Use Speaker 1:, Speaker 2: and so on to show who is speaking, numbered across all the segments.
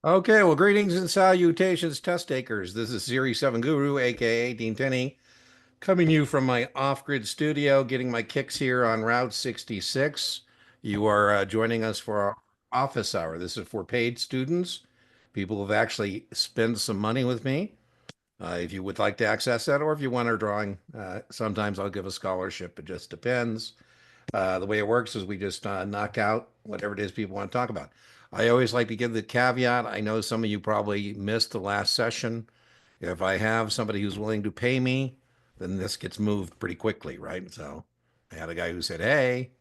Speaker 1: Okay, well, greetings and salutations, test takers. This is Series 7 Guru, aka Dean Tinney, coming to you from my off-grid studio, getting my kicks here on Route 66. You are joining us for our office hour. This is for paid students, people who've actually spent some money with me. If you would like to access that, or if you want our drawing, sometimes I'll give a scholarship. It just depends. The way it works is we just knock out whatever it is people want to talk about. I always like to give the caveat. I know some of you probably missed the last session. If I have somebody who's willing to pay me, then this gets moved pretty quickly, right? So I had a guy who said, "Hey,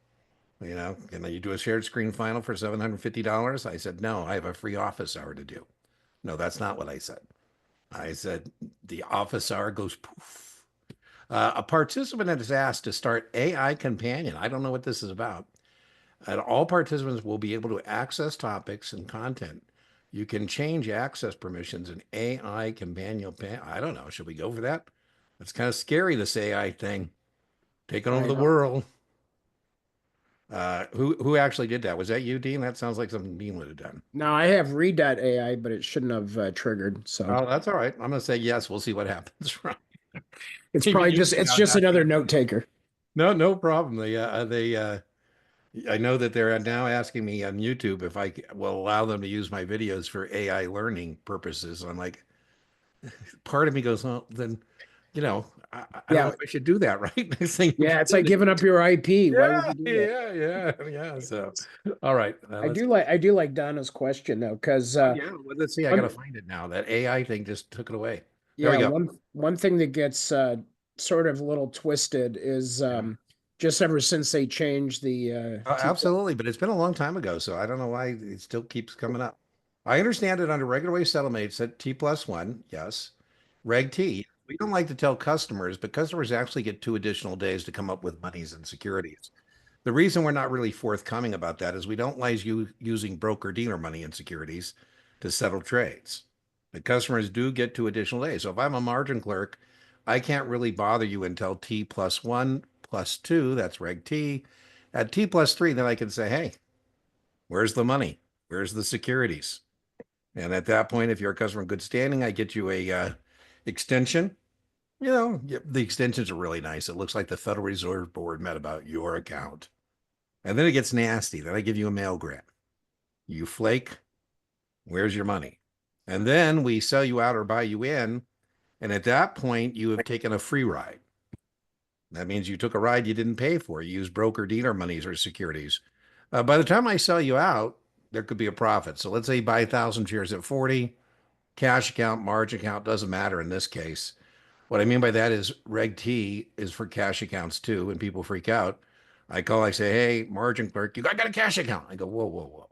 Speaker 1: can you do a shared screen final for $750?" I said, "No, I have a free office hour to do." No, that's not what I said. I said the office hour goes poof. A participant has asked to start AI Companion. I don't know what this is about. And all participants will be able to access topics and content. You can change access permissions in AI Companion. I don't know. Should we go for that? It's kind of scary, this AI thing taking over
Speaker 2: I
Speaker 1: the
Speaker 2: know.
Speaker 1: world. Who actually did that? Was that you, Dean? That sounds like something Dean would have done.
Speaker 2: Now I have read.ai, but it shouldn't have triggered. So
Speaker 1: Oh, that's all right. I'm going to say yes. We'll see what happens. Right?
Speaker 2: it's
Speaker 1: Maybe
Speaker 2: probably
Speaker 1: you
Speaker 2: just
Speaker 1: can
Speaker 2: it's just
Speaker 1: knock it
Speaker 2: another
Speaker 1: out.
Speaker 2: note taker.
Speaker 1: No, no problem. I know that they're now asking me on YouTube if will allow them to use my videos for AI learning purposes. I'm like, part of me goes, well, then, I don't know
Speaker 2: Yeah,
Speaker 1: if I should do that, right? Next thing you
Speaker 2: yeah. It's
Speaker 1: put
Speaker 2: like
Speaker 1: it
Speaker 2: giving
Speaker 1: in.
Speaker 2: up your IP. Why would
Speaker 1: Yeah,
Speaker 2: you do that?
Speaker 1: yeah, yeah. So, all right, let's.
Speaker 2: I do like Donna's question though, because
Speaker 1: Oh yeah, well, let's see. I gotta
Speaker 2: one
Speaker 1: find it now. That AI thing just took it away. There we
Speaker 2: yeah
Speaker 1: go.
Speaker 2: one thing that gets sort of a little twisted is
Speaker 1: Yeah.
Speaker 2: just ever since they changed the T plus.
Speaker 1: Absolutely, but it's been a long time ago, so I don't know why it still keeps coming up. I understand it under regular way settlement, it's at T plus one, yes. Reg T, we don't like to tell customers, but customers actually get 2 additional days to come up with monies and securities. The reason we're not really forthcoming about that is we don't like you using broker dealer money and securities to settle trades. The customers do get 2 additional days. So if I'm a margin clerk, I can't really bother you until T plus one plus two, that's Reg T. At T plus three, then I can say, hey, where's the money? Where's the securities? And at that point, if you're a customer in good standing, I get you a extension. The extensions are really nice. It looks like the Federal Reserve Board met about your account. And then it gets nasty. Then I give you a mail grant. You flake, where's your money? And then we sell you out or buy you in. And at that point, you have taken a free ride. That means you took a ride you didn't pay for. You use broker dealer monies or securities. By the time I sell you out, there could be a profit. So let's say you buy 1,000 shares at 40, cash account, margin account, doesn't matter in this case. What I mean by that is Reg T is for cash accounts too, and people freak out. I say, hey, margin clerk, I got a cash account. I go, whoa, whoa, whoa.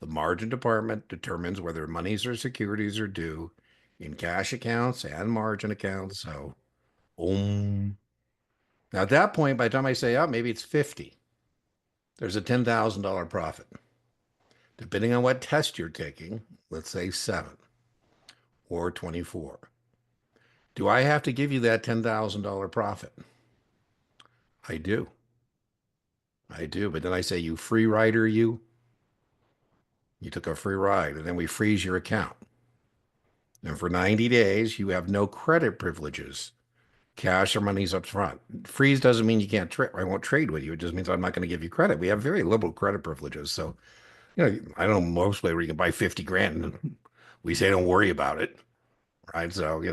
Speaker 1: The margin department determines whether monies or securities are due in cash accounts and margin accounts. So, now at that point, by the time I say, oh, maybe it's 50, there's a $10,000 profit. Depending on what test you're taking, let's say 7 or 24. Do I have to give you that $10,000 profit? I do. I do. But then I say, you free rider, you took a free ride, and then we freeze your account. And for 90 days, you have no credit privileges. Cash or money's up front. Freeze doesn't mean you can't trade. I won't trade with you. It just means I'm not going to give you credit. We have very liberal credit privileges. So, I don't know most ways where you can buy 50 grand and we say don't worry about it. Right. So, we're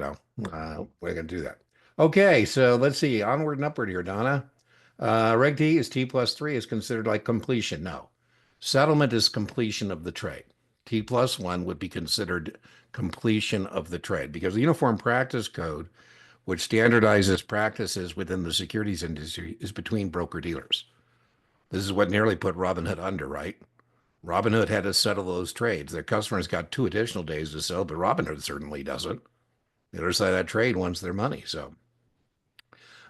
Speaker 1: going to do that. Okay. So let's see. Onward and upward here, Donna. Reg T is T plus three is considered like completion. No. Settlement is completion of the trade. T plus one would be considered completion of the trade because the Uniform Practice Code, which standardizes practices within the securities industry, is between broker dealers. This is what nearly put Robinhood under, right? Robinhood had to settle those trades. Their customers got 2 additional days to sell, but Robinhood certainly doesn't. The other side of that trade wants their money. So,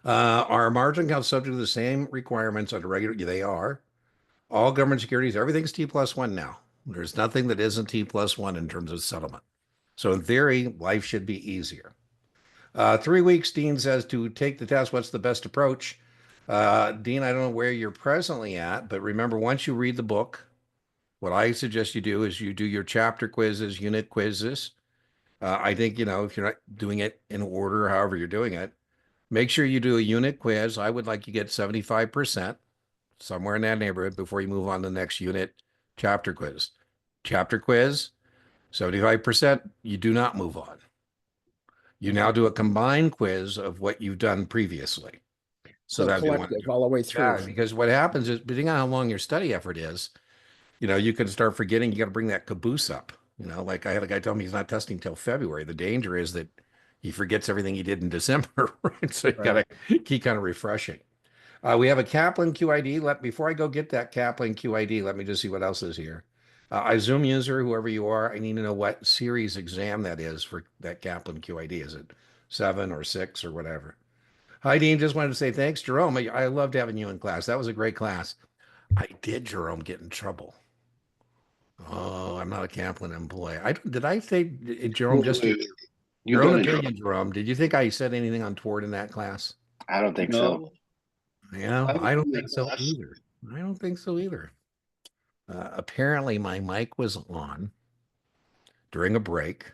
Speaker 1: our margin accounts subject to the same requirements under regular? They are. All government securities, everything's T plus one now. There's nothing that isn't T plus one in terms of settlement. So, in theory, life should be easier. 3 weeks, Dean says to take the test. What's the best approach? Dean, I don't know where you're presently at, but remember, once you read the book, What I suggest you do is you do your chapter quizzes, unit quizzes. I think, if you're not doing it in order, however you're doing it, make sure you do a unit quiz. I would like you get 75%, somewhere in that neighborhood, before you move on to the next unit chapter quiz. Chapter quiz, 75%, you do not move on. You now do a combined quiz of what you've done previously. So
Speaker 2: So
Speaker 1: that'd be one.
Speaker 2: collective all the way through.
Speaker 1: Yeah, because what happens is, depending on how long your study effort is, you can start forgetting. You got to bring that caboose up. Like I had a guy tell me he's not testing till February. The danger is that he forgets everything he did in December, right? So you got
Speaker 2: Right.
Speaker 1: to keep kind of refreshing. We have a Kaplan QID. Before I go get that Kaplan QID, let me just see what else is here. I Zoom user, whoever you are, I need to know what series exam that is for that Kaplan QID. Is it 7 or 6 or whatever? Hi, Dean. Just wanted to say thanks, Jerome. I loved having you in class. That was a great class. I did, Jerome, get in trouble. Oh, I'm not a Kaplan employee. Did I say, Jerome,
Speaker 3: Wait,
Speaker 1: just
Speaker 3: wait, wait. You
Speaker 1: your own
Speaker 3: got in trouble?
Speaker 1: opinion, Jerome, did you think I said anything untoward in that class?
Speaker 3: I don't think so.
Speaker 4: No,
Speaker 3: I was
Speaker 1: I don't
Speaker 3: in
Speaker 1: think
Speaker 3: that
Speaker 1: so
Speaker 3: class.
Speaker 1: either. I don't think so either. Apparently, my mic was on during a break,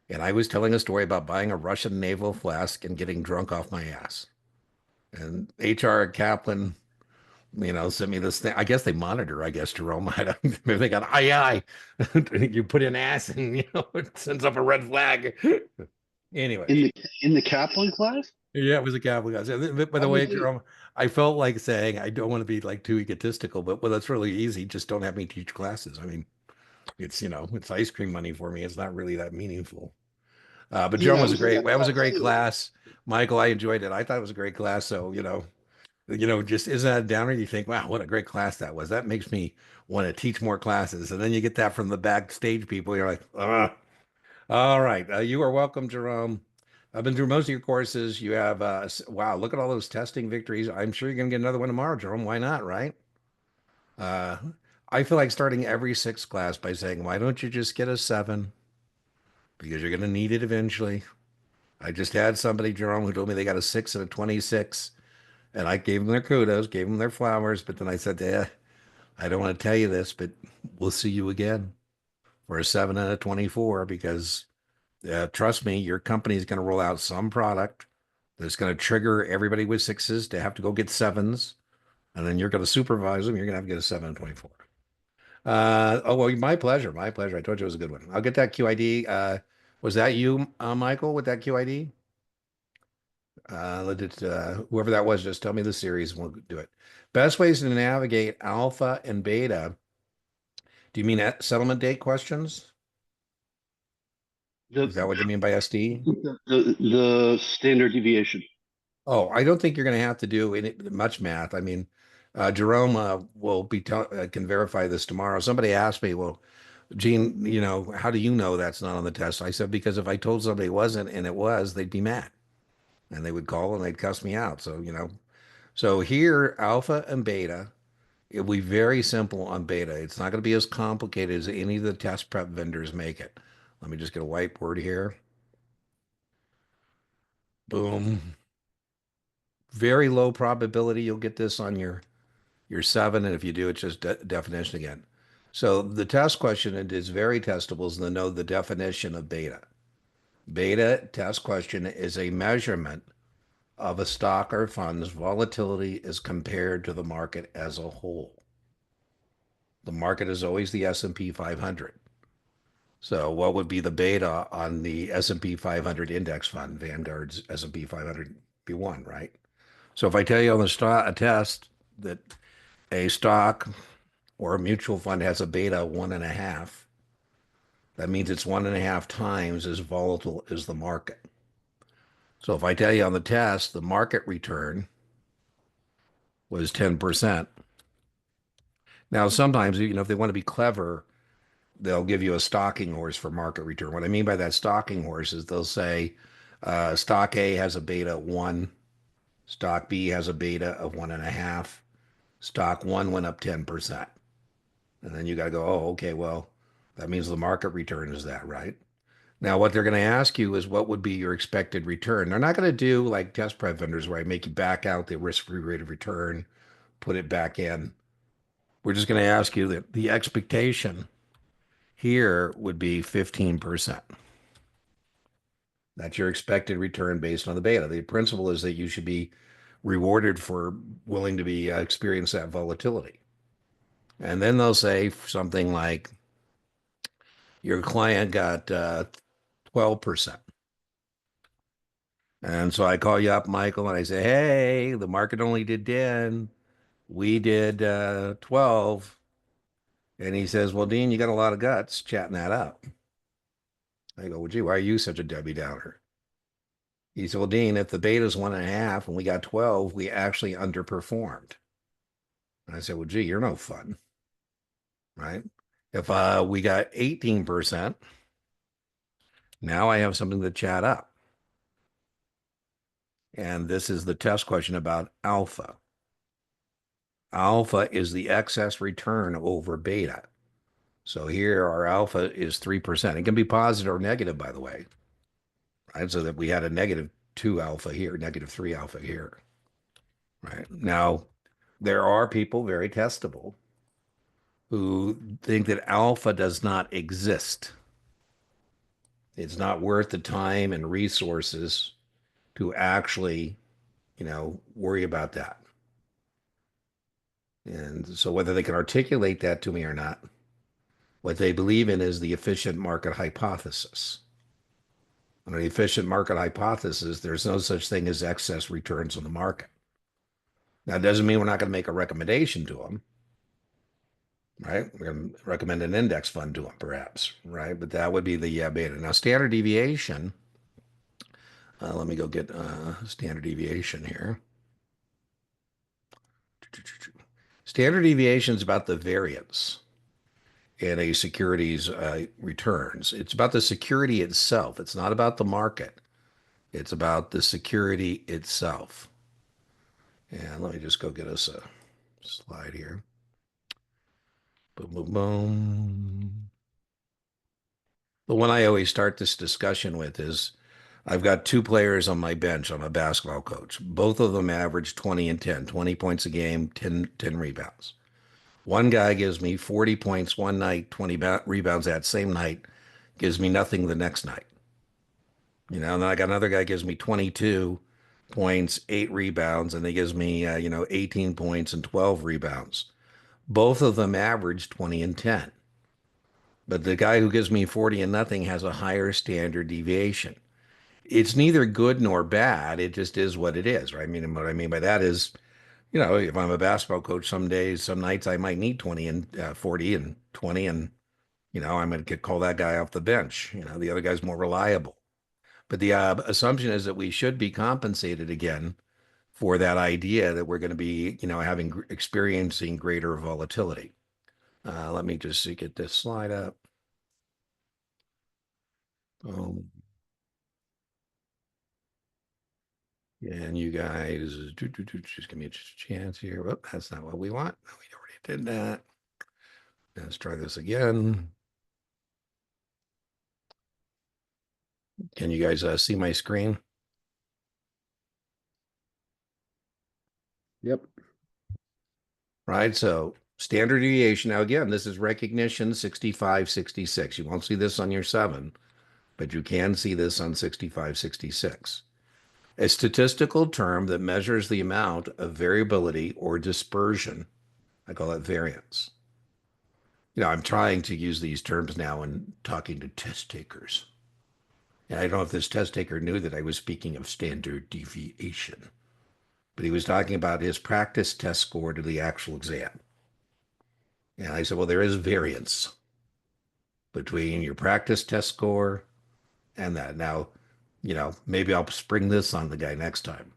Speaker 1: and I was telling a story about buying a Russian naval flask and getting drunk off my ass. And HR at Kaplan, sent me this thing. I guess they monitor, I guess, Jerome. I don't, maybe they got, aye, aye. You put in ass and, it sends up a red flag. Anyway.
Speaker 3: In the Kaplan class?
Speaker 1: Yeah, it was a Catholic house. By
Speaker 3: I
Speaker 1: the way,
Speaker 3: was
Speaker 1: Jerome, I felt like saying I don't want to be like too egotistical, but well, that's really easy. Just don't have me teach classes. I mean, it's it's ice cream money for me. It's not really that meaningful. But Jerome
Speaker 3: Yeah, I
Speaker 1: was a
Speaker 3: was in
Speaker 1: great.
Speaker 3: that
Speaker 1: That was a
Speaker 3: class
Speaker 1: great
Speaker 3: too.
Speaker 1: class. Michael, I enjoyed it. I thought it was a great class. So just isn't that a downer? You think, wow, what a great class that was. That makes me want to teach more classes. And then you get that from the backstage people. You're like, ah. All right. You are welcome, Jerome. I've been through most of your courses. You have, wow, look at all those testing victories. I'm sure you're going to get another one tomorrow, Jerome. Why not, right? Uh, I feel like starting every sixth class by saying, why don't you just get a 7? Because you're going to need it eventually. I just had somebody, Jerome, who told me they got a 6 and a 26, and I gave them their kudos, gave them their flowers, but then I said, I don't want to tell you this, but we'll see you again for a 7 and a 24 because trust me, your company is going to roll out some product that's going to trigger everybody with 6s to have to go get 7s. And then you're going to supervise them. You're going to have to get a 7 and 24. Oh, well, my pleasure. My pleasure. I told you it was a good one. I'll get that QID. Was that you, Michael, with that QID? Whoever that was, just tell me the series and we'll do it. Best ways to navigate alpha and beta. Do you mean settlement date questions?
Speaker 3: The,
Speaker 1: Is that what you mean by SD?
Speaker 3: the standard deviation.
Speaker 1: Oh, I don't think you're going to have to do much math. I mean, Jerome will can verify this tomorrow. Somebody asked me, well, Gene, how do you know that's not on the test? I said, because if I told somebody it wasn't and it was, they'd be mad and they would call and they'd cuss me out. So here, alpha and beta, it'll be very simple on beta. It's not going to be as complicated as any of the test prep vendors make it. Let me just get a whiteboard here. Boom. Very low probability you'll get this on your 7, and if you do, it's just definition again. So the test question, it is very testable, is to know the definition of beta. Beta test question is a measurement of a stock or fund's volatility as compared to the market as a whole. The market is always the S&P 500. So what would be the beta on the S&P 500 index fund, Vanguard's S&P 500 be 1, right? So if I tell you on a test that a stock or a mutual fund has a beta 1.5, that means it's 1.5 times as volatile as the market. So if I tell you on the test the market return was 10%. Now sometimes, if they want to be clever, they'll give you a stalking horse for market return. What I mean by that stalking horse is they'll say stock A has a beta 1, stock B has a beta of 1.5, stock 1 went up 10%. And then you got to go, oh, okay, well, that means the market return is that, right? Now, what they're going to ask you is what would be your expected return. They're not going to do like test prep vendors where I make you back out the risk-free rate of return, put it back in. We're just going to ask you that the expectation here would be 15%. That's your expected return based on the beta. The principle is that you should be rewarded for willing to be experience that volatility. And then they'll say something like your client got 12%. And so I call you up, Michael, and I say, hey, the market only did 10. We did 12. And he says, well, Dean, you got a lot of guts chatting that up. I go, well, gee, why are you such a Debbie Downer? He said, well, Dean, if the beta's 1.5 and we got 12, we actually underperformed. And I said, well, gee, you're no fun, right? If we got 18%, now I have something to chat up. And this is the test question about alpha. Alpha is the excess return over beta. So here our alpha is 3%. It can be positive or negative, by the way, right? So that we had a -2 alpha here, -3 alpha here, right? Now, there are people very testable who think that alpha does not exist. It's not worth the time and resources to actually, worry about that. And so whether they can articulate that to me or not, what they believe in is the efficient market hypothesis. Under the efficient market hypothesis, there's no such thing as excess returns on the market. Now, it doesn't mean we're not going to make a recommendation to them, right? We're going to recommend an index fund to them, perhaps, right? But that would be the beta. Now, standard deviation, let me go get standard deviation here. Standard deviation is about the variance in a security's returns. It's about the security itself. It's not about the market. It's about the security itself. And let me just go get us a slide here. Boom, boom, boom. The one I always start this discussion with is I've got two players on my bench. I'm a basketball coach. Both of them average 20 and 10, 20 points a game, 10 rebounds. One guy gives me 40 points one night, 20 rebounds that same night, gives me nothing the next night. And then I got another guy gives me 22 points, 8 rebounds, and he gives me, 18 points and 12 rebounds. Both of them average 20 and 10. But the guy who gives me 40 and nothing has a higher standard deviation. It's neither good nor bad. It just is what it is, right? I mean, what I mean by that is, if I'm a basketball coach, some days, some nights I might need 20 and 40 and 20, and, I'm going to call that guy off the bench. The other guy's more reliable. But the assumption is that we should be compensated again for that idea that we're going to be, experiencing greater volatility. Let me just get this slide up. And you guys, just give me a chance here. Whoop, that's not what we want. We already did that. Let's try this again. Can you guys see my screen?
Speaker 2: Yep.
Speaker 1: Right. So standard deviation. Now, again, this is recognition 65, 66. You won't see this on your 7, but you can see this on 65, 66. A statistical term that measures the amount of variability or dispersion. I call it variance. I'm trying to use these terms now in talking to test takers. And I don't know if this test taker knew that I was speaking of standard deviation, but he was talking about his practice test score to the actual exam. And I said, well, there is variance between your practice test score and that. Now, maybe I'll spring this on the guy next time.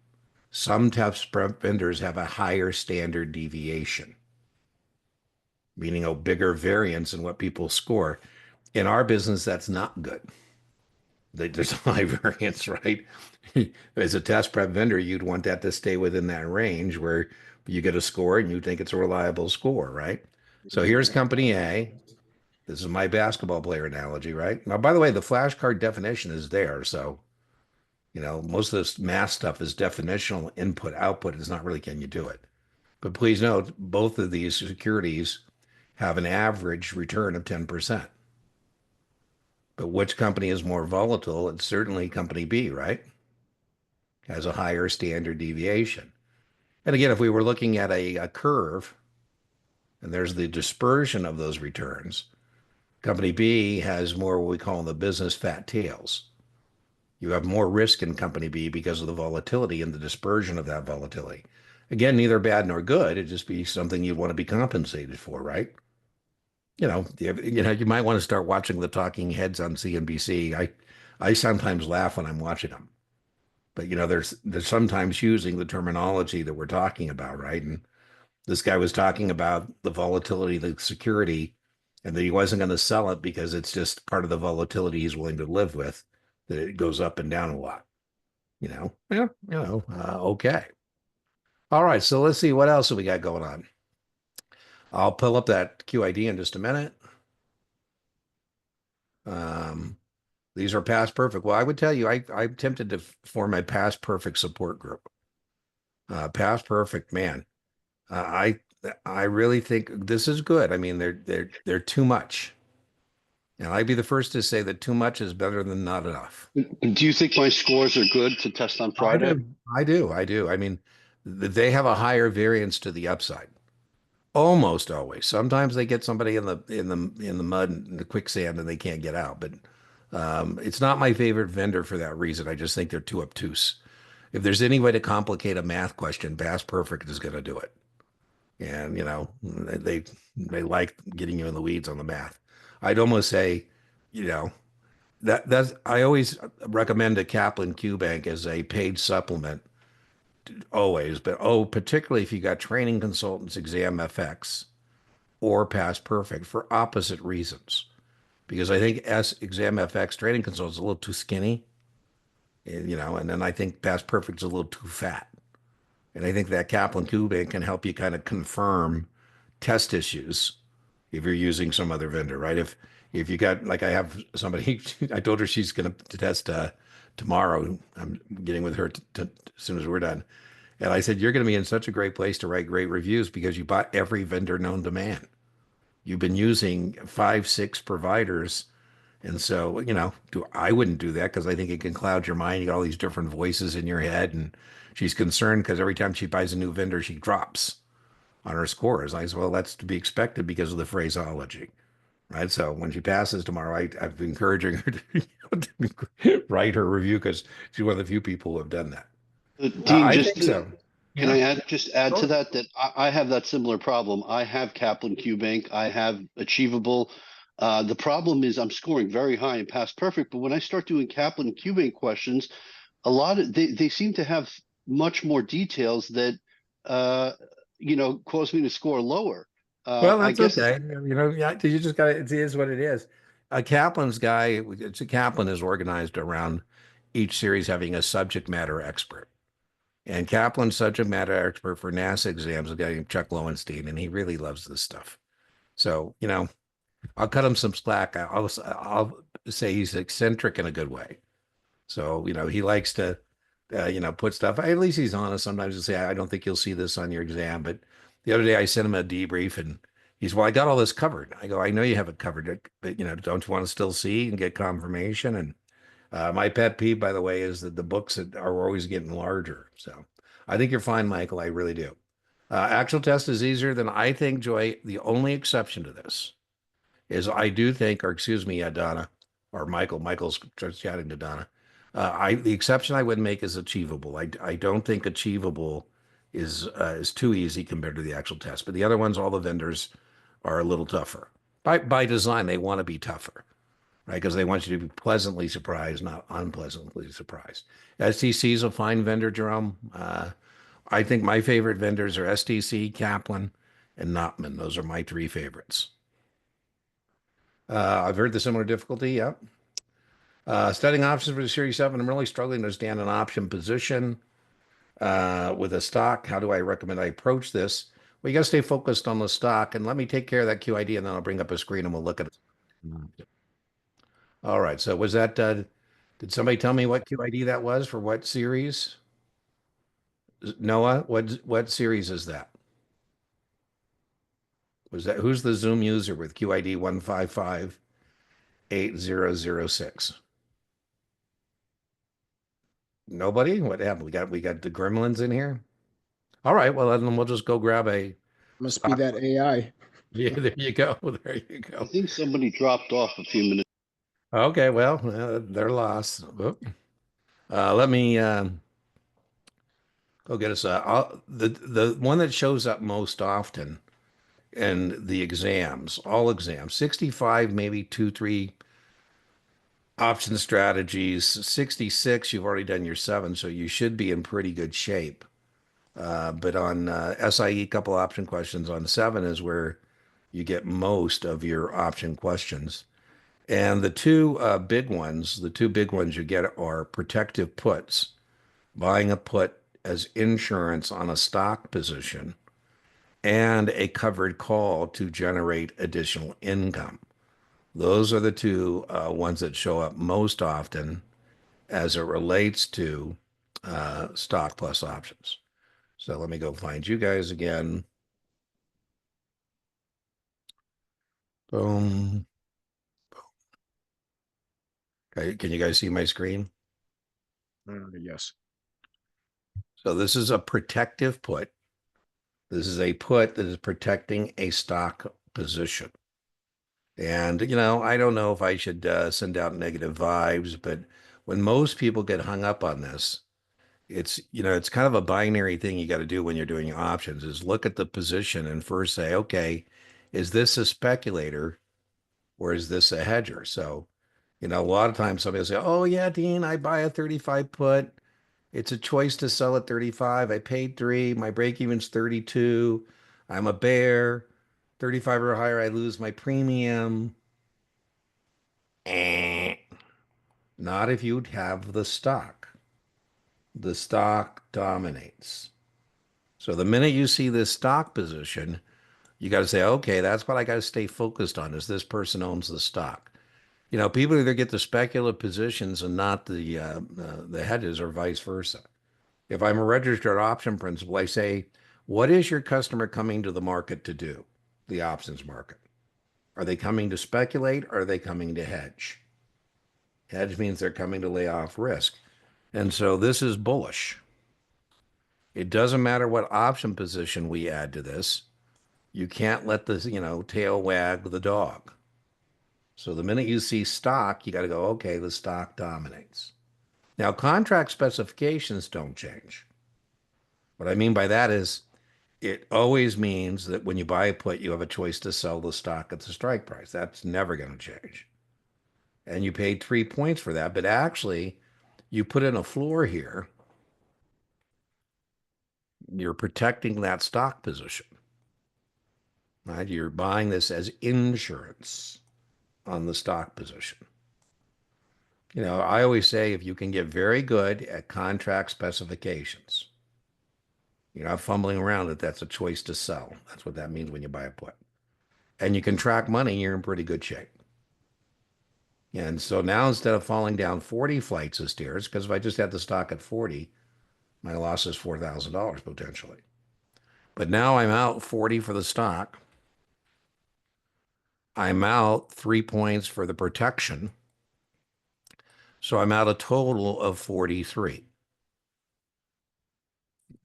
Speaker 1: Some test prep vendors have a higher standard deviation, meaning a bigger variance in what people score. In our business, that's not good. There's high variance, right? As a test prep vendor, you'd want that to stay within that range where you get a score and you think it's a reliable score, right? So here's company A. This is my basketball player analogy, right? Now, by the way, the flashcard definition is there. So, most of this math stuff is definitional. Input, output is not really, can you do it? But please note, both of these securities have an average return of 10%. But which company is more volatile? It's certainly company B, right? Has a higher standard deviation. And again, if we were looking at a curve and there's the dispersion of those returns, company B has more what we call the business fat tails. You have more risk in company B because of the volatility and the dispersion of that volatility. Again, neither bad nor good. It'd just be something you'd want to be compensated for, right? You might want to start watching the talking heads on CNBC. I sometimes laugh when I'm watching them, but they're sometimes using the terminology that we're talking about, right? And this guy was talking about the volatility of the security and that he wasn't going to sell it because it's just part of the volatility he's willing to live with, that it goes up and down a lot. Okay. All right, so let's see what else have we got going on. I'll pull up that QID in just a minute. These are past perfect. Well, I would tell you, I'm tempted to form a past perfect support group. Past perfect, man. I really think this is good. I mean, they're too much. And I'd be the first to say that too much is better than not enough.
Speaker 3: Do you think my scores are good to test on Friday?
Speaker 1: I do. I mean, they have a higher variance to the upside. Almost always. Sometimes they get somebody in the mud and the quicksand and they can't get out. But it's not my favorite vendor for that reason. I just think they're too obtuse. If there's any way to complicate a math question, Past Perfect is going to do it. And they like getting you in the weeds on the math. I'd almost say, you know, that's I always recommend a Kaplan Q Bank as a paid supplement always, but particularly if you got training consultants, exam FX or past perfect for opposite reasons. Because I think S exam FX training consultants a little too skinny, and then I think past perfect's a little too fat. And I think that Kaplan Q Bank can help you kind of confirm test issues if you're using some other vendor, right? If you got like I have somebody, I told her she's going to test tomorrow. I'm getting with her as soon as we're done. And I said, you're going to be in such a great place to write great reviews because you bought every vendor known to man. You've been using 5, 6 providers. And so, I wouldn't do that because I think it can cloud your mind. You got all these different voices in your head. And she's concerned because every time she buys a new vendor, she drops on her scores. I said, well, that's to be expected because of the phraseology. Right. So when she passes tomorrow, I've been encouraging her to write her review because she's one of the few people who have done that.
Speaker 3: Dean,
Speaker 1: I
Speaker 3: just
Speaker 1: think so.
Speaker 3: can I add to
Speaker 1: Sure.
Speaker 3: that I have that similar problem. I have Kaplan Q Bank. I have Achievable. The problem is I'm scoring very high in past perfect, but when I start doing Kaplan Q Bank questions, a lot of they seem to have much more details that cause me to score lower.
Speaker 1: Well,
Speaker 3: I
Speaker 1: that's
Speaker 3: guess
Speaker 1: okay. Yeah, you just got to, it is what it is. A Kaplan's guy, it's a Kaplan is organized around each series having a subject matter expert. And Kaplan's subject matter expert for NASA exams is a guy named Chuck Lowenstein, and he really loves this stuff. So, I'll cut him some slack. I'll say he's eccentric in a good way. So, he likes to, put stuff. At least he's honest. Sometimes he'll say, I don't think you'll see this on your exam. But the other day I sent him a debrief and he's, well, I got all this covered. I go, I know you have it covered, but, don't you want to still see and get confirmation? And my pet peeve, by the way, is that the books are always getting larger. So I think you're fine, Michael. I really do. Actual test is easier than I think, Joy. The only exception to this is I do think, or excuse me, Donna, or Michael. Michael's just chatting to Donna. The exception I would make is achievable. I don't think achievable is too easy compared to the actual test. But the other ones, all the vendors are a little tougher. By design, they want to be tougher, right? Because they want you to be pleasantly surprised, not unpleasantly surprised. STC is a fine vendor, Jerome. I think my favorite vendors are STC, Kaplan, and Notman. Those are my 3 favorites. I've heard the similar difficulty. Yep. Studying options for the Series 7. I'm really struggling to understand an option position with a stock. How do I recommend I approach this? Well, you got to stay focused on the stock. And let me take care of that QID, and then I'll bring up a screen and we'll look at it. All right. So was that, did somebody tell me what QID that was for what series? Noah, what series is that? Was that who's the Zoom user with QID 1558006? Nobody? What happened? We got the gremlins in here. All right, well then we'll just go grab a
Speaker 2: Must be
Speaker 1: stock.
Speaker 2: that AI.
Speaker 1: Yeah, there you go. There you
Speaker 3: I
Speaker 1: go.
Speaker 3: think somebody dropped off a few minutes.
Speaker 1: Okay, well, they're lost. Oop. Let me go get us the one that shows up most often in the exams, all exams, 65, maybe two, three option strategies. 66, you've already done your seven, so you should be in pretty good shape. But on SIE, couple option questions on seven is where you get most of your option questions. And the two big ones you get are protective puts, buying a put as insurance on a stock position, and a covered call to generate additional income. Those are the two ones that show up most often as it relates to stock plus options. So let me go find you guys again. Boom. Okay, can you guys see my screen?
Speaker 2: Yes.
Speaker 1: So this is a protective put. This is a put that is protecting a stock position. And, I don't know if I should send out negative vibes, but when most people get hung up on this, it's kind of a binary thing you got to do when you're doing options is look at the position and first say, okay, is this a speculator or is this a hedger? So, a lot of times somebody will say, oh, yeah, Dean, I buy a 35 put. It's a choice to sell at 35. I paid 3. My break even's 32. I'm a bear. 35 or higher, I lose my premium. Eh. Not if you have the stock. The stock dominates. So the minute you see this stock position, you got to say, okay, that's what I got to stay focused on is this person owns the stock. People either get the speculative positions and not the hedges or vice versa. If I'm a registered option principal, I say, what is your customer coming to the market to do? The options market. Are they coming to speculate or are they coming to hedge? Hedge means they're coming to lay off risk. And so this is bullish. It doesn't matter what option position we add to this. You can't let the, tail wag the dog. So the minute you see stock, you got to go, okay, the stock dominates. Now, contract specifications don't change. What I mean by that is it always means that when you buy a put, you have a choice to sell the stock at the strike price. That's never going to change. And you paid 3 points for that, but actually, you put in a floor here. You're protecting that stock position, right? You're buying this as insurance on the stock position. I always say if you can get very good at contract specifications, you're not fumbling around it, that's a choice to sell. That's what that means when you buy a put. And you can track money, you're in pretty good shape. And so now instead of falling down 40 flights of stairs, because if I just had the stock at 40, my loss is $4,000 potentially. But now I'm out 40 for the stock. I'm out 3 points for the protection. So I'm out a total of 43.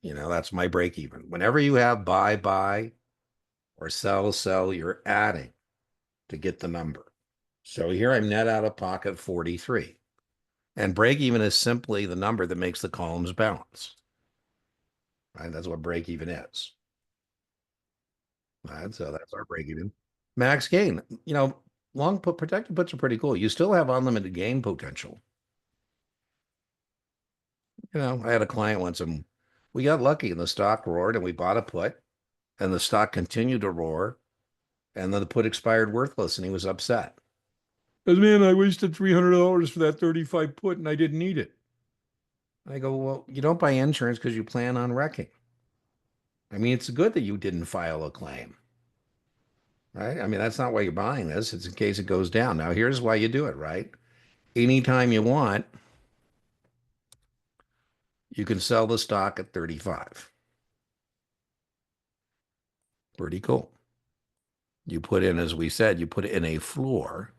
Speaker 1: That's my break even. Whenever you have buy, or sell, you're adding to get the number. So here I'm net out of pocket 43. And break even is simply the number that makes the columns balance. Right? That's what break even is. Right? So that's our break even. Max gain. Long put protected puts are pretty cool. You still have unlimited gain potential. I had a client once and we got lucky and the stock roared and we bought a put and the stock continued to roar and then the put expired worthless and he was upset. Because, man, I wasted $300 for that 35 put and I didn't need it. I go, well, you don't buy insurance because you plan on wrecking. I mean, it's good that you didn't file a claim, right? I mean, that's not why you're buying this. It's in case it goes down. Now, here's why you do it, right? Anytime you want, you can sell the stock at 35. Pretty cool. you put in, as we said, you put in a floor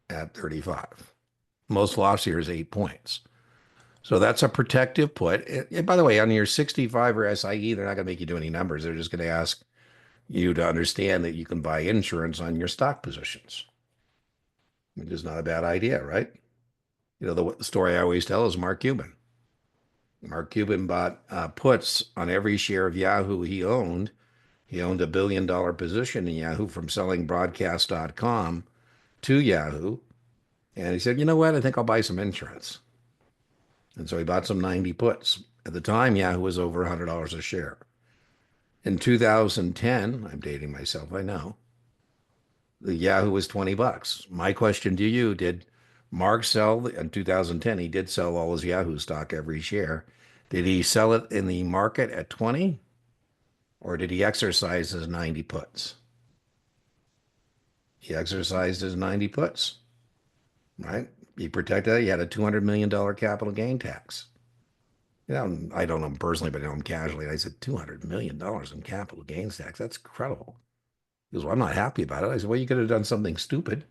Speaker 1: at 35. Most loss here is 8 points. So that's a protective put. And by the way, on your 65 or SIE, they're not going to make you do any numbers. They're just going to ask you to understand that you can buy insurance on your stock positions, which is not a bad idea, right? You know, the story I always tell is Mark Cuban. Mark Cuban bought puts on every share of Yahoo he owned. He owned $1 billion position in Yahoo from selling broadcast.com to Yahoo. And he said, you know what? I think I'll buy some insurance. And so he bought some 90 puts. At the time, Yahoo was over $100 a share. In 2010, I'm dating myself, I know, the Yahoo was 20 bucks. My question to you, did Mark sell in 2010? He did sell all his Yahoo stock, every share. Did he sell it in the market at 20? Or did he exercise his 90 puts? He exercised his 90 puts, right? He protected it. He had a $200 million capital gain tax. You know, I don't know him personally, but I know him casually. I said, $200 million in capital gains tax. That's incredible. He goes, well, I'm not happy about it. I said, well, you could have done something stupid,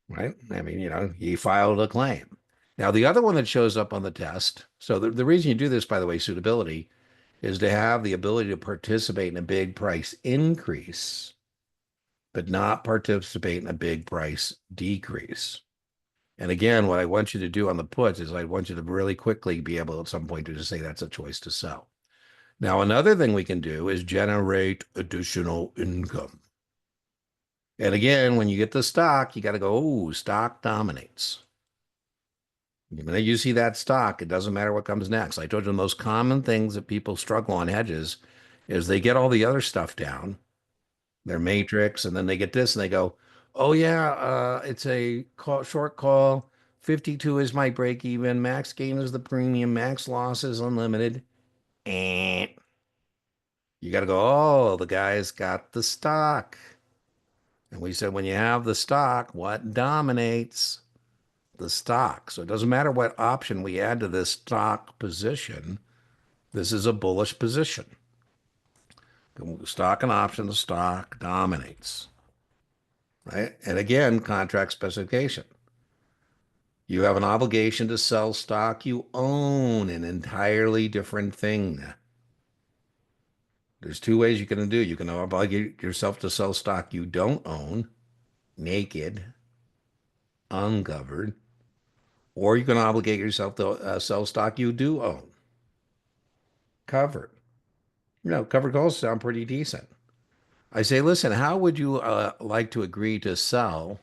Speaker 1: right? I mean, you know, he filed a claim. Now, the other one that shows up on the test, so the reason you do this, by the way, suitability, is to have the ability to participate in a big price increase, but not participate in a big price decrease. And again, what I want you to do on the puts is I want you to really quickly be able at some point to just say that's a choice to sell. Now, another thing we can do is generate additional income. And again, when you get the stock, you got to go, oh, stock dominates. The minute you see that stock, it doesn't matter what comes next. I told you the most common things that people struggle on hedges is they get all the other stuff down, their matrix, and then they get this and they go, oh, yeah, it's a short call. 52 is my break even. Max gain is the premium. Max loss is unlimited. And you got to go, oh, the guy's got the stock. And we said, when you have the stock, what dominates? The stock. So it doesn't matter what option we add to this stock position. This is a bullish position. Stock and option, the stock dominates, right? And again, contract specification. You have an obligation to sell stock you own, an entirely different thing. There's two ways you can do. You can obligate yourself to sell stock you don't own, naked, uncovered, or you can obligate yourself to sell stock you do own, covered. You know, covered calls sound pretty decent. I say, listen, how would you like to agree to sell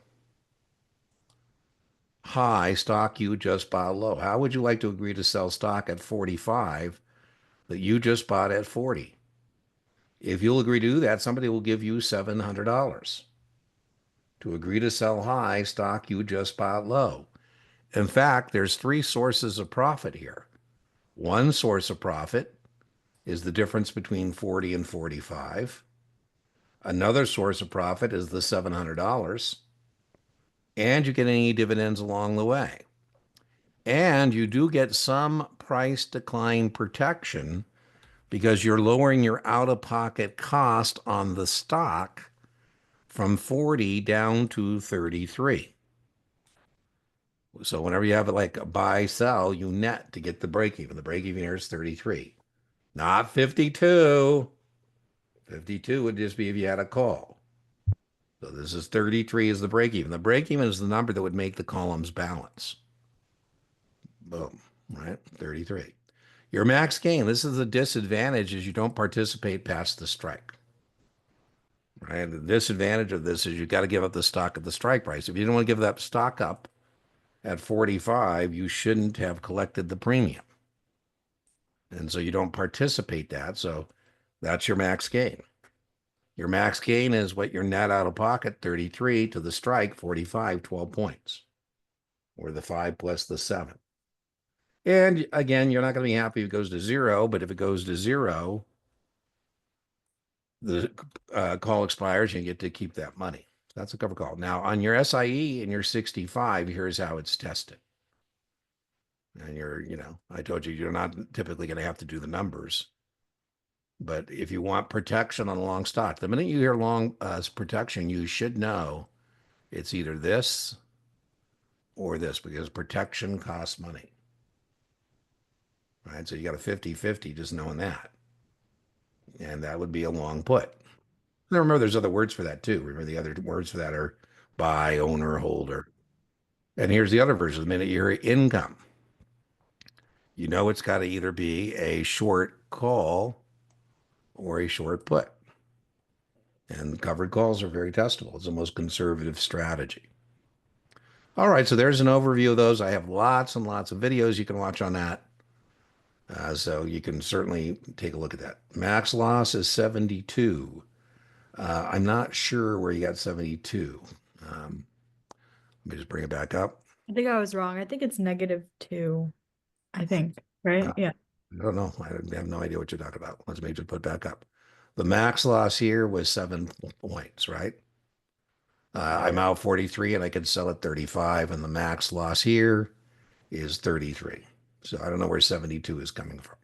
Speaker 1: high stock you just bought low? How would you like to agree to sell stock at 45 that you just bought at 40? If you'll agree to do that, somebody will give you $700 to agree to sell high stock you just bought low. In fact, there's three sources of profit here. One source of profit is the difference between 40 and 45. Another source of profit is the $700, and you get any dividends along the way. And you do get some price decline protection because you're lowering your out-of-pocket cost on the stock from 40 down to 33. So whenever you have like a buy, sell, you net to get the break even. The break even here is 33, not 52. 52 would just be if you had a call. So this is 33 is the break even. The break even is the number that would make the columns balance. Boom, right? 33. Your max gain, this is the disadvantage is you don't participate past the strike. Right? The disadvantage of this is you got to give up the stock at the strike price. If you don't want to give that stock up at 45, you shouldn't have collected the premium. And so you don't participate that. So that's your max gain. Your max gain is what your net out of pocket, 33 to the strike, 45, 12 points, or the 5 plus the 7. And again, you're not going to be happy if it goes to 0, but if it goes to 0, the call expires, you get to keep that money. That's a cover call. Now, on your SIE and your 65, here's how it's tested. And I told you, you're not typically going to have to do the numbers. But if you want protection on a long stock, the minute you hear long protection, you should know it's either this or this because protection costs money. Right? So you got a 50-50 just knowing that. And that would be a long put. Now remember, there's other words for that too. Remember, the other words for that are buy, owner, holder. And here's the other version. The minute you hear income, you know it's got to either be a short call or a short put. And covered calls are very testable. It's the most conservative strategy. All right, so there's an overview of those. I have lots and lots of videos you can watch on that. So you can certainly take a look at that. Max loss is 72. I'm not sure where you got 72. Let me just bring it back up.
Speaker 4: I think I was wrong. I think it's -2. I think, right?
Speaker 1: Uh,
Speaker 4: Yeah.
Speaker 1: I don't know. I have no idea what you're talking about. Let's maybe just put it back up. The max loss here was 7 points, right? I'm out 43 and I could sell at 35, and the max loss here is 33. So I don't know where 72 is coming from.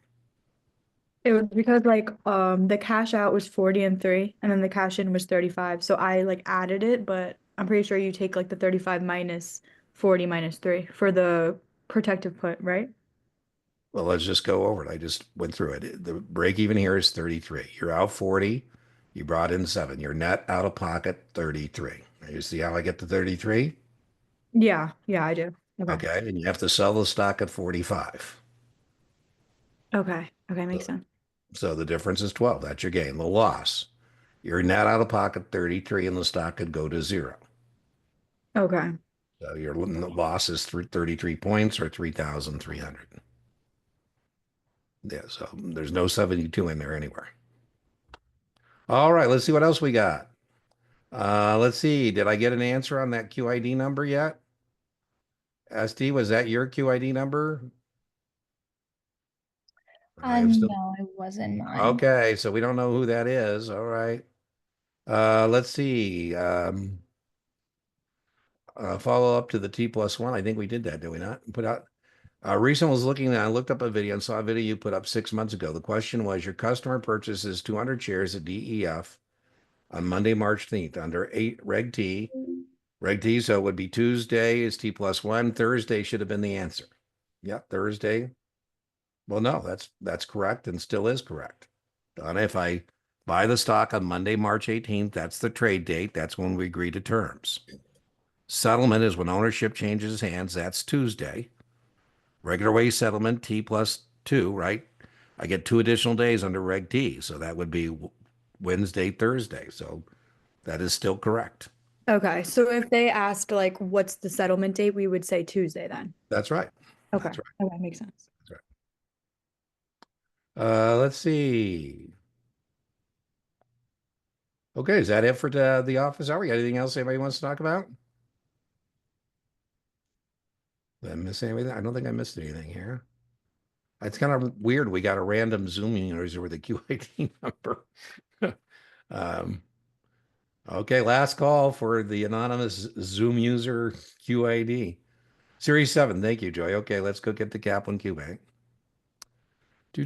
Speaker 4: It was because like the cash out was 40 and 3, and then the cash in was 35. So I like added it, but I'm pretty sure you take like the 35 minus 40 minus 3 for the protective put, right?
Speaker 1: Well, let's just go over it. I just went through it. The break even here is 33. You're out 40. You brought in 7. Your net out of pocket 33. You see how I get to 33?
Speaker 4: Yeah, I do. Okay.
Speaker 1: Okay. And you have to sell the stock at 45.
Speaker 4: Okay, makes
Speaker 1: So,
Speaker 4: sense.
Speaker 1: so the difference is 12. That's your gain. The loss. Your net out of pocket 33 and the stock could go to 0.
Speaker 4: Okay.
Speaker 1: So your loss is 33 points or 3,300. Yeah, so there's no 72 in there anywhere. All right, let's see what else we got. Let's see. Did I get an answer on that QID number yet? SD, was that your QID number? I am still.
Speaker 5: No, it wasn't mine.
Speaker 1: Okay, so we don't know who that is. All right. Let's see. Follow up to the T+1. I think we did that, did we not? Put out. Recent was looking, I looked up a video and saw a video you put up 6 months ago. The question was, your customer purchases 200 shares of DEF on Monday, March 10th under 8 Reg T. Reg T, so it would be Tuesday is T+1. Thursday should have been the answer. Yep, Thursday. Well, no, that's correct and still is correct. Donna, if I buy the stock on Monday, March 18th, that's the trade date. That's when we agree to terms. Settlement is when ownership changes hands. That's Tuesday. Regular way settlement, T+2, right? I get 2 additional days under Reg T. So that would be Wednesday, Thursday. So that is still correct.
Speaker 4: Okay, so if they asked like what's the settlement date, we would say Tuesday then.
Speaker 1: That's right.
Speaker 4: Okay.
Speaker 1: That's right.
Speaker 4: Okay, makes sense.
Speaker 1: That's right. Let's see. Okay, is that it for the office hour? You got anything else anybody wants to talk about? Did I miss anything? I don't think I missed anything here. It's kind of weird. We got a random Zoom user with a QID number. Okay, last call for the anonymous Zoom user QID. Series 7. Thank you, Joy. Okay, let's go get the Kaplan Q Bank.
Speaker 3: I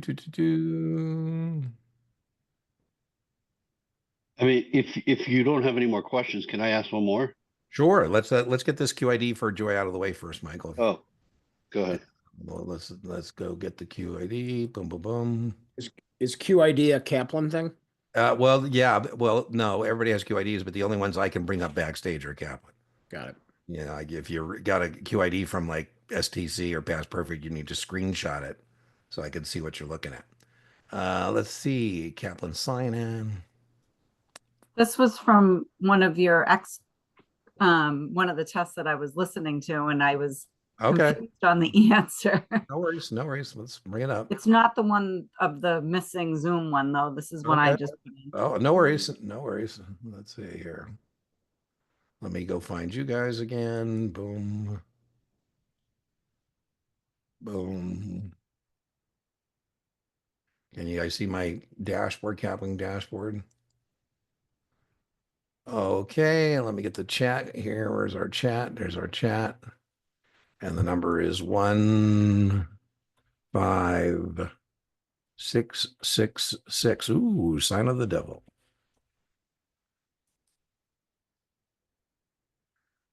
Speaker 3: mean, if you don't have any more questions, can I ask one more?
Speaker 1: Sure. Let's get this QID for Joy out of the way first, Michael.
Speaker 3: Oh, go ahead.
Speaker 1: Well, let's go get the QID. Boom, boom, boom.
Speaker 2: Is QID a Kaplan thing?
Speaker 1: Well, yeah. Well, no, everybody has QIDs, but the only ones I can bring up backstage are Kaplan.
Speaker 2: Got it.
Speaker 1: Yeah, like if you got a QID from like STC or Past Perfect, you need to screenshot it so I can see what you're looking at. Let's see, Kaplan sign in.
Speaker 6: This was from one of one of the tests that I was listening to, and I was
Speaker 1: Okay,
Speaker 6: confused on the answer.
Speaker 1: no worries, no worries. Let's bring it up.
Speaker 6: It's not the one of the missing Zoom one, though. This is one I
Speaker 1: Okay.
Speaker 6: just put in.
Speaker 1: Oh, no worries, no worries. Let's see here. Let me go find you guys again. Boom. Boom. Can you guys see my dashboard, Kaplan dashboard? Okay, let me get the chat here. Where's our chat? There's our chat. And the number is 156 666. Ooh, sign of the devil.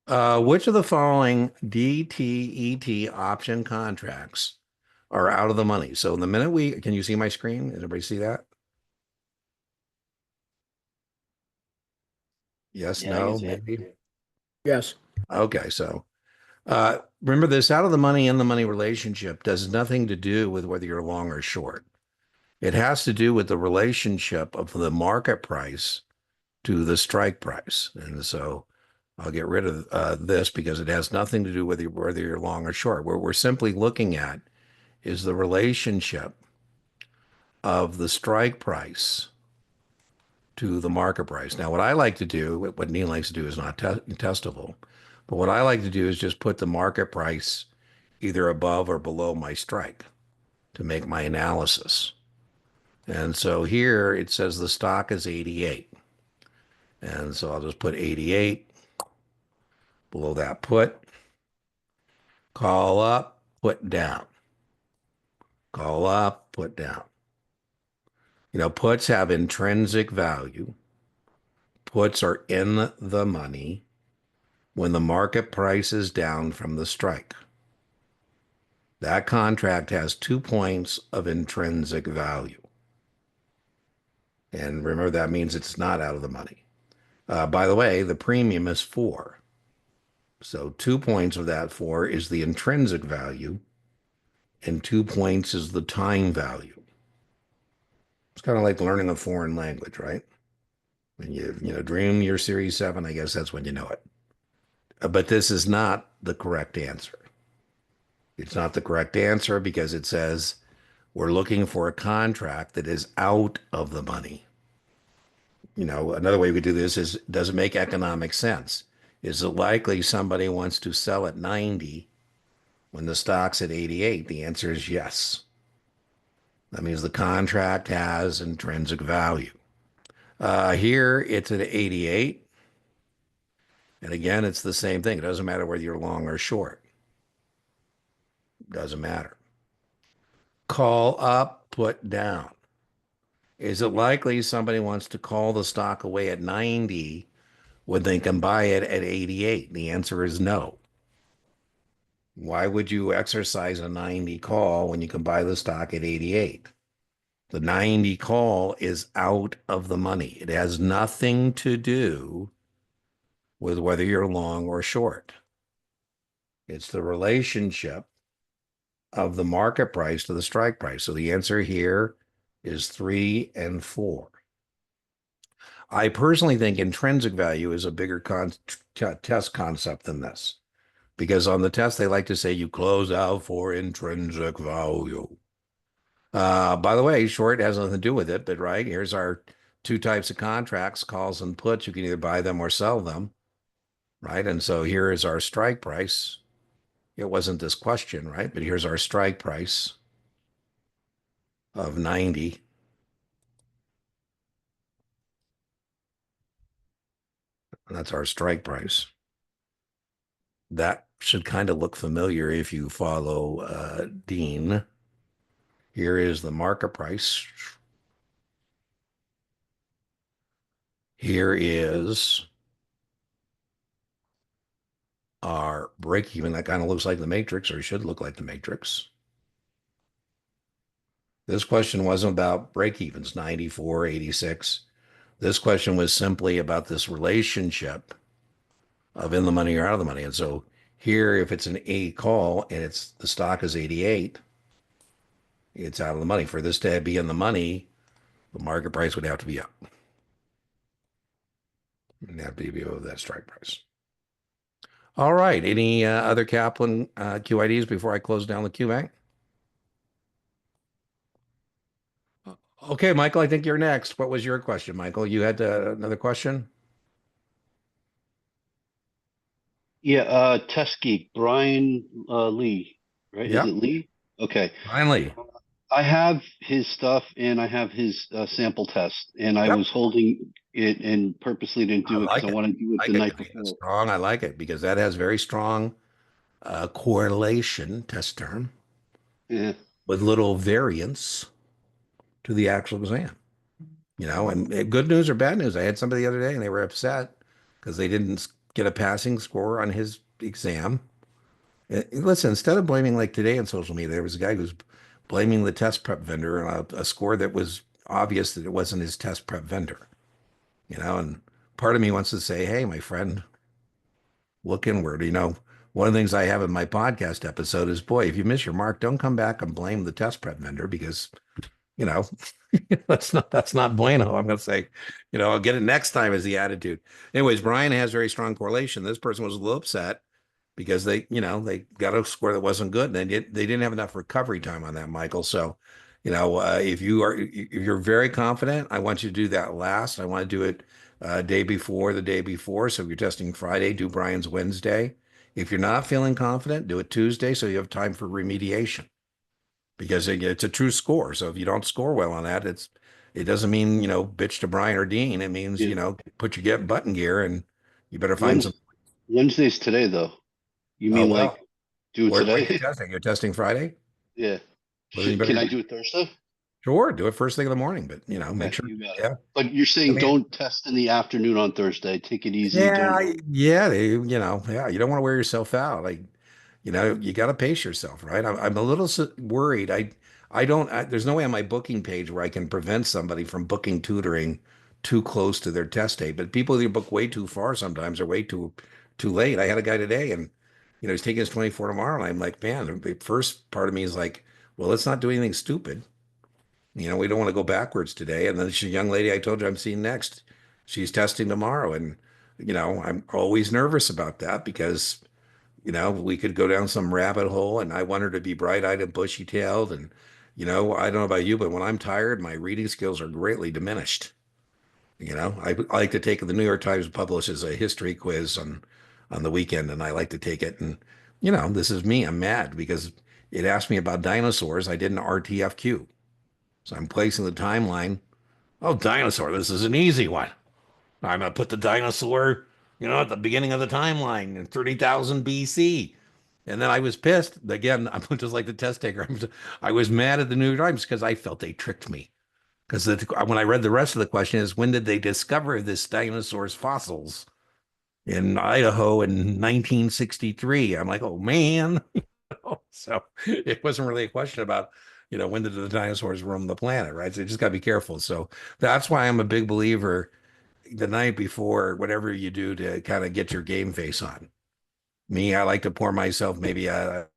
Speaker 1: Which of the following DTET option contracts are out of the money? So in the minute can you see my screen? Does everybody see that? Yes,
Speaker 3: Yeah, I can
Speaker 1: no,
Speaker 3: see it.
Speaker 1: maybe.
Speaker 2: Yes.
Speaker 1: Okay, so remember this out of the money in the money relationship does nothing to do with whether you're long or short. It has to do with the relationship of the market price to the strike price. And so I'll get rid of this because it has nothing to do with whether you're long or short. What we're simply looking at is the relationship of the strike price to the market price. Now, what I like to do, what Neil likes to do is not testable, but what I like to do is just put the market price either above or below my strike to make my analysis. And so here it says the stock is 88. And so I'll just put 88 below that put, call up, put down, call up, put down. You know, puts have intrinsic value. Puts are in the money when the market price is down from the strike. That contract has 2 points of intrinsic value. And remember, that means it's not out of the money. By the way, the premium is 4. So 2 points of that 4 is the intrinsic value, and 2 points is the time value. It's kind of like learning a foreign language, right? When you dream your Series 7, I guess that's when you know it. But this is not the correct answer. It's not the correct answer because it says we're looking for a contract that is out of the money. You know, another way we do this is, does it make economic sense? Is it likely somebody wants to sell at 90 when the stock's at 88? The answer is yes. That means the contract has intrinsic value. Here it's at 88. And again, it's the same thing. It doesn't matter whether you're long or short. Doesn't matter. Call up, put down. Is it likely somebody wants to call the stock away at 90 when they can buy it at 88? The answer is no. Why would you exercise a 90 call when you can buy the stock at 88? The 90 call is out of the money. It has nothing to do with whether you're long or short. It's the relationship of the market price to the strike price. So the answer here is 3 and 4. I personally think intrinsic value is a bigger test concept than this, because on the test, they like to say you close out for intrinsic value. By the way, short has nothing to do with it, but right, here's our 2 types of contracts, calls and puts. You can either buy them or sell them, right? And so here is our strike price. It wasn't this question, right? But here's our strike price of 90. And that's our strike price. That should kind of look familiar if you follow Dean. Here is the market price. Here is our break even. That kind of looks like the matrix, or should look like the matrix. This question wasn't about break evens, 94, 86. This question was simply about this relationship of in the money or out of the money. And so here, if it's an A call and the stock is 88, it's out of the money. For this to be in the money, the market price would have to be up. And have to be above that strike price. All right. Any other Kaplan QIDs before I close down the QBank? Okay, Michael, I think you're next. What was your question, Michael? You had another question?
Speaker 3: Yeah, Test Geek, Brian Lee, right?
Speaker 1: Yeah.
Speaker 3: Is it Lee? Okay.
Speaker 1: Finally.
Speaker 3: I have his stuff and I have his sample test, and I
Speaker 1: Yep.
Speaker 3: was holding it and purposely didn't do it because I want to do it the night before.
Speaker 1: Strong. I like it because that has very strong correlation test term
Speaker 3: Yeah.
Speaker 1: with little variance. to the actual exam. And good news or bad news. I had somebody the other day and they were upset because they didn't get a passing score on his exam. Listen, instead of blaming like today on social media, there was a guy who's blaming the test prep vendor on a score that was obvious that it wasn't his test prep vendor. And part of me wants to say, hey, my friend, look inward. One of the things I have in my podcast episode is, boy, if you miss your mark, don't come back and blame the test prep vendor because, you know, that's not bueno. I'm going to say, I'll get it next time is the attitude. Anyways, Brian has very strong correlation. This person was a little upset because they got a score that wasn't good. And they didn't have enough recovery time on that, Michael. So, if you're very confident, I want you to do that last. I want to do it the day before. So if you're testing Friday, do Brian's Wednesday. If you're not feeling confident, do it Tuesday so you have time for remediation because it's a true score. So if you don't score well on that, it doesn't mean, bitch to Brian or Dean. It means, put your butt in gear and you better find some.
Speaker 3: Wednesday's today, though. You mean like do it
Speaker 1: where are you
Speaker 3: today?
Speaker 1: testing? You're testing Friday?
Speaker 3: Yeah.
Speaker 1: Well, then you better
Speaker 3: Can I do it Thursday?
Speaker 1: Sure, do it first thing in the morning, but make sure.
Speaker 3: You got it.
Speaker 1: Yeah.
Speaker 3: But you're saying don't test in the afternoon on Thursday. Take it easy.
Speaker 1: Yeah, yeah, you don't want to wear yourself out. Like, you got to pace yourself, right? I'm a little worried. There's no way on my booking page where I can prevent somebody from booking tutoring too close to their test date. But people either book way too far sometimes or way too late. I had a guy today and, he's taking his 24 tomorrow. And I'm like, man, the first part of me is like, well, let's not do anything stupid. We don't want to go backwards today. And then this young lady I told you I'm seeing next, she's testing tomorrow. And, I'm always nervous about that because, we could go down some rabbit hole and I want her to be bright-eyed and bushy-tailed. And, I don't know about you, but when I'm tired, my reading skills are greatly diminished. I like to take the New York Times publishes a history quiz on the weekend and I like to take it. And, this is me. I'm mad because it asked me about dinosaurs. I did an RTFQ. So I'm placing the timeline. Oh, dinosaur, this is an easy one. I'm going to put the dinosaur, at the beginning of the timeline in 30,000 BC. And then I was pissed. Again, I'm just like the test taker. I was mad at the New York Times because I felt they tricked me. Because when I read the rest of the question is, when did they discover this dinosaur's fossils? In Idaho in 1963. I'm like, oh, man. So it wasn't really a question about, when did the dinosaurs roam the planet, right? So you just got to be careful. So that's why I'm a big believer the night before, whatever you do to kind of get your game face on. Me, I like to pour myself maybe a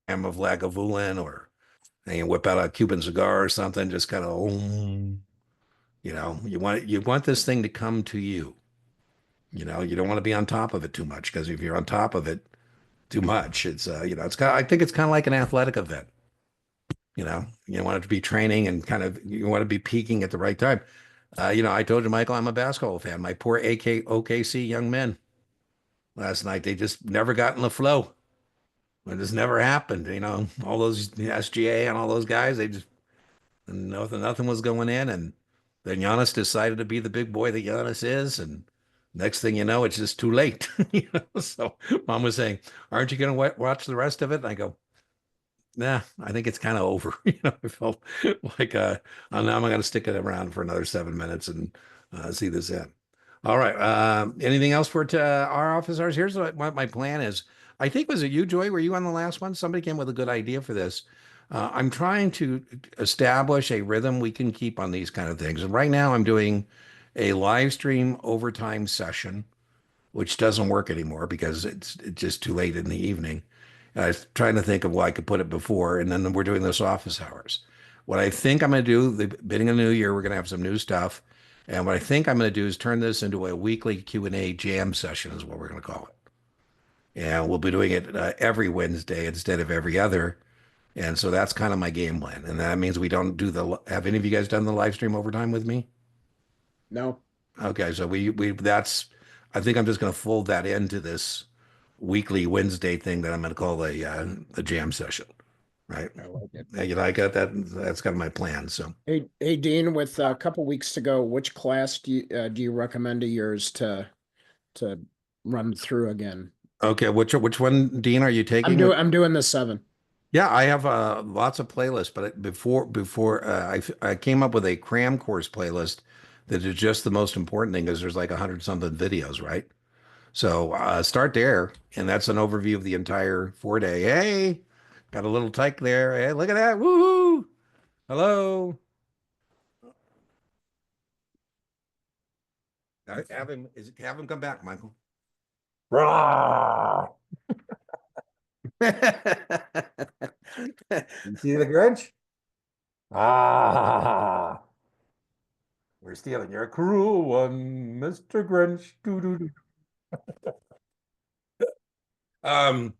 Speaker 1: gram of Lagavulin or whip out a Cuban cigar or something, just kind of, you want this thing to come to you. You don't want to be on top of it too much because if you're on top of it too much, it's I think it's kind of like an athletic event. You want it to be training and you want to be peaking at the right time. I told you, Michael, I'm a basketball fan. My poor OKC young men last night, they just never got in the flow. It just never happened. All those SGA and all those guys, nothing was going in. And then Giannis decided to be the big boy that Giannis is. And next thing you know, it's just too late. So mom was saying, aren't you going to watch the rest of it? And I go, nah, I think it's kind of over. I felt like now I'm going to stick it around for another 7 minutes and see this end. All right. Anything else for our officers? Here's what my plan is. I think, was it you, Joy? Were you on the last one? Somebody came with a good idea for this. I'm trying to establish a rhythm we can keep on these kind of things. And right now I'm doing a live stream overtime session, which doesn't work anymore because it's just too late in the evening. And I was trying to think of where I could put it before, and then we're doing this office hours. What I think I'm going to do, the beginning of the new year, we're going to have some new stuff. And what I think I'm going to do is turn this into a weekly Q&A jam session is what we're going to call it. And we'll be doing it every Wednesday instead of every other. And so that's kind of my game plan. And that means we don't do have any of you guys done the live stream overtime with me?
Speaker 2: No.
Speaker 1: Okay, so I think I'm just going to fold that into this weekly Wednesday thing that I'm going to call the jam session, right?
Speaker 2: I like it.
Speaker 1: I got that. That's kind of my plan. So,
Speaker 2: Hey, Dean, with a couple weeks to go, which class do you recommend of yours to run through again?
Speaker 1: okay, which one, Dean, are you taking?
Speaker 2: I'm doing the 7.
Speaker 1: Yeah, I have lots of playlists, but I came up with a cram course playlist that is just the most important thing because there's like 100 something videos, right? So start there, and that's an overview of the entire 4 day. Hey, got a little tyke there. Hey, look at that. Woohoo! Hello. Have him come back, Michael. Rah! You see the Grinch? Ah, we're stealing your cruel one, Mr. Grinch. Doo, doo, doo. Um,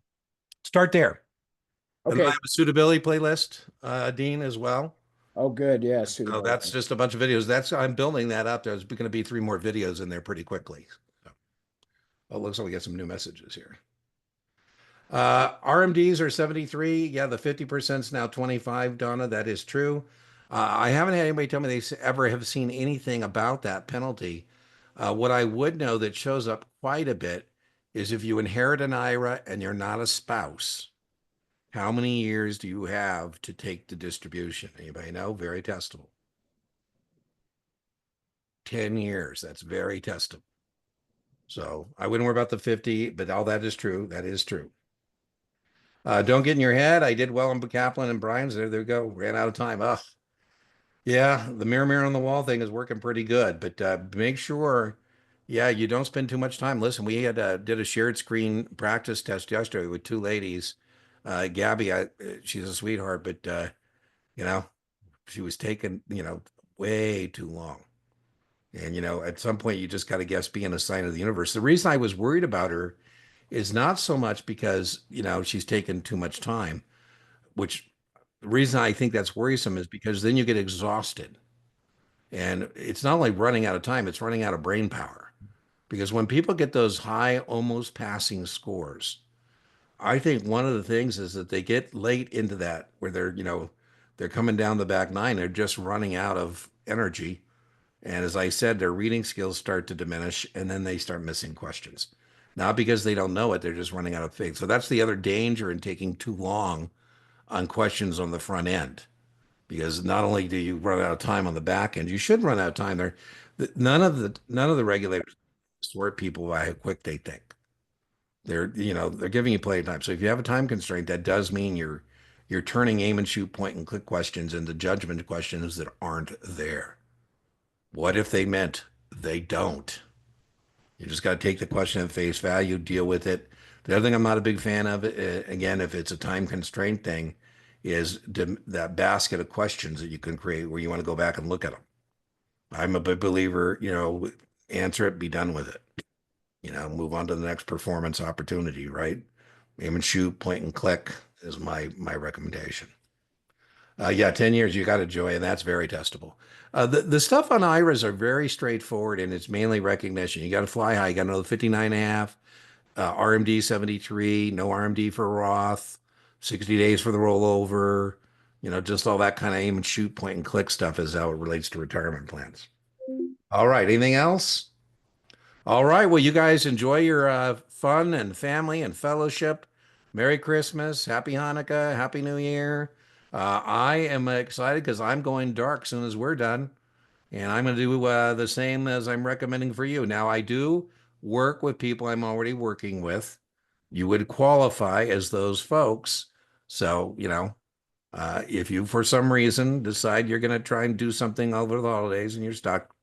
Speaker 1: Start there. And I
Speaker 2: Okay.
Speaker 1: have a suitability playlist, Dean, as well.
Speaker 2: Oh, good. Yeah,
Speaker 1: So
Speaker 2: suitable.
Speaker 1: that's just a bunch of videos. I'm building that up. There's going to be 3 more videos in there pretty quickly. So, oh, it looks like we got some new messages here. RMDs are 73. Yeah, the 50% is now 25, Donna. That is true. I haven't had anybody tell me they ever have seen anything about that penalty. What I would know that shows up quite a bit is if you inherit an IRA and you're not a spouse, how many years do you have to take the distribution? Anybody know? Very testable. 10 years. That's very testable. So I wouldn't worry about the 50, but all that is true. That is true. Don't get in your head. I did well on Kaplan and Brian's. There they go. Ran out of time. Ugh. Yeah, the mirror on the wall thing is working pretty good, but make sure, yeah, you don't spend too much time. Listen, we had did a shared screen practice test yesterday with 2 ladies. Gabby, she's a sweetheart, but you know, she was taking, way too long. And at some point you just got to guess being a sign of the universe. The reason I was worried about her is not so much because, she's taken too much time, which the reason I think that's worrisome is because then you get exhausted. And it's not only running out of time, it's running out of brain power. Because when people get those high, almost passing scores, I think one of the things is that they get late into that where they're coming down the back nine, they're just running out of energy. And as I said, their reading skills start to diminish and then they start missing questions. Not because they don't know it, they're just running out of faith. So that's the other danger in taking too long on questions on the front end. Because not only do you run out of time on the back end, you should run out of time there. None of the regulators sort people by how quick they think. They're giving you plenty of time. So if you have a time constraint, that does mean you're turning aim and shoot point and click questions into judgment questions that aren't there. What if they meant they don't? You just got to take the question at face value, deal with it. The other thing I'm not a big fan of, again, if it's a time constraint thing, is that basket of questions that you can create where you want to go back and look at them. I'm a big believer, answer it, be done with it. Move on to the next performance opportunity, right? Aim and shoot, point and click is my recommendation. Yeah, 10 years, you got a joy, and that's very testable. The stuff on IRAs are very straightforward, and it's mainly recognition. You got to fly high. You got to know the 59.5, RMD 73, no RMD for Roth, 60 days for the rollover, just all that kind of aim and shoot, point and click stuff is how it relates to retirement plans. All right, anything else? All right, well, you guys enjoy your fun and family and fellowship. Merry Christmas, Happy Hanukkah, Happy New Year. I am excited because I'm going dark soon as we're done. And I'm going to do the same as I'm recommending for you. Now, I do work with people I'm already working with. You would qualify as those folks. So, if you, for some reason, decide you're going to try and do something over the holidays and you're stuck,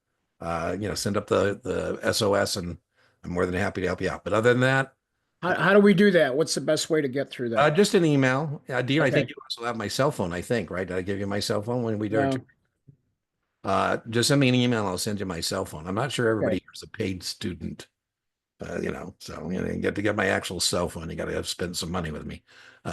Speaker 1: send up the SOS and I'm more than happy to help you out. But other than that,
Speaker 2: How do we do that? What's the best way to get through that?
Speaker 1: just an email. Dean, I think
Speaker 2: Okay.
Speaker 1: you also have my cell phone, I think, right? Did I give you my cell phone when we do it?
Speaker 2: No.
Speaker 1: Just send me an email. I'll send you my cell phone. I'm not sure everybody
Speaker 2: Okay.
Speaker 1: here is a paid student, so you get to get my actual cell phone. You got to have spent some money with me.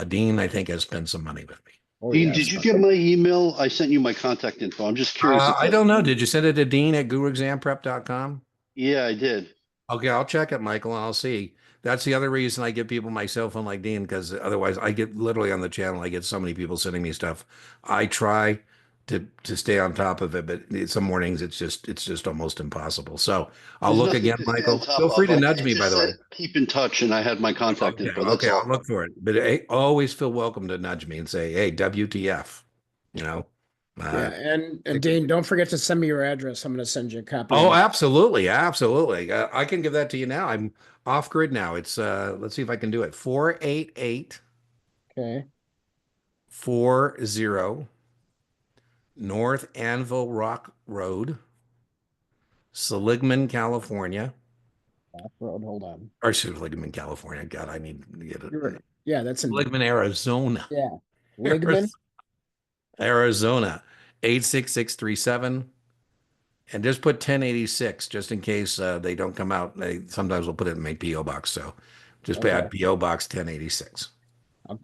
Speaker 1: Dean, I think, has spent some money with me.
Speaker 2: Oh,
Speaker 3: Dean,
Speaker 2: yes.
Speaker 3: did you get my email? I sent you my contact info. I'm just curious.
Speaker 1: I don't know. Did you send it to Dean at guruexamprep.com?
Speaker 3: Yeah, I did.
Speaker 1: Okay, I'll check it, Michael, and I'll see. That's the other reason I give people my cell phone like Dean, because otherwise I get literally on the channel, I get so many people sending me stuff. I try to stay on top of it, but some mornings it's just almost impossible. So I'll
Speaker 3: There's
Speaker 1: look
Speaker 3: nothing
Speaker 1: again,
Speaker 3: to stay on
Speaker 1: Michael.
Speaker 3: top
Speaker 1: Feel free
Speaker 3: of.
Speaker 1: to nudge
Speaker 3: It
Speaker 1: me, by
Speaker 3: just
Speaker 1: the way.
Speaker 3: said keep in touch, and I had my contact
Speaker 1: Okay,
Speaker 3: info. That's
Speaker 1: okay, I'll
Speaker 3: all.
Speaker 1: look for it. But hey, always feel welcome to nudge me and say, "Hey, WTF?" You know.
Speaker 2: Yeah, and Dane, don't forget to send me your address. I'm gonna send you a copy.
Speaker 1: Oh,
Speaker 2: of it.
Speaker 1: absolutely, absolutely. I can give that to you now. I'm off grid now. It's let's see if I can do it. 488
Speaker 2: Okay.
Speaker 1: 40 North Anvil Rock Road, Seligman, California.
Speaker 2: Off road. Hold on.
Speaker 1: Or Seligman, California. God, I need to get it.
Speaker 2: Yeah, that's in.
Speaker 1: Seligman, Arizona.
Speaker 2: Yeah, Ligman.
Speaker 1: Arizona, 86637. And just put 1086 just in case they don't come out. They sometimes will put it in my PO box. So just
Speaker 2: Okay.
Speaker 1: add PO box 1086.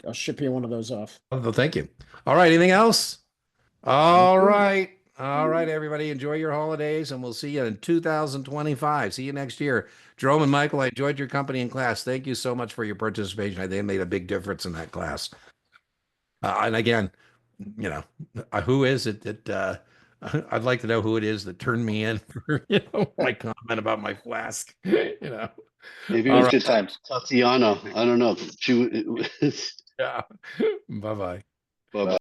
Speaker 2: I'll ship you one of those off.
Speaker 1: Oh, thank you. All right. Anything else? All right. All right, everybody. Enjoy your holidays, and we'll see you in 2025. See you next year. Jerome and Michael, I enjoyed your company in class. Thank you so much for your participation. I think it made a big difference in that class. And again, you know, who is it that I'd like to know who it is that turned me in for, my comment about my flask,
Speaker 3: Maybe it
Speaker 1: All
Speaker 3: was
Speaker 1: right.
Speaker 3: just Tatiana. I don't know. She.
Speaker 1: Yeah. Bye-bye.
Speaker 3: Bye bye.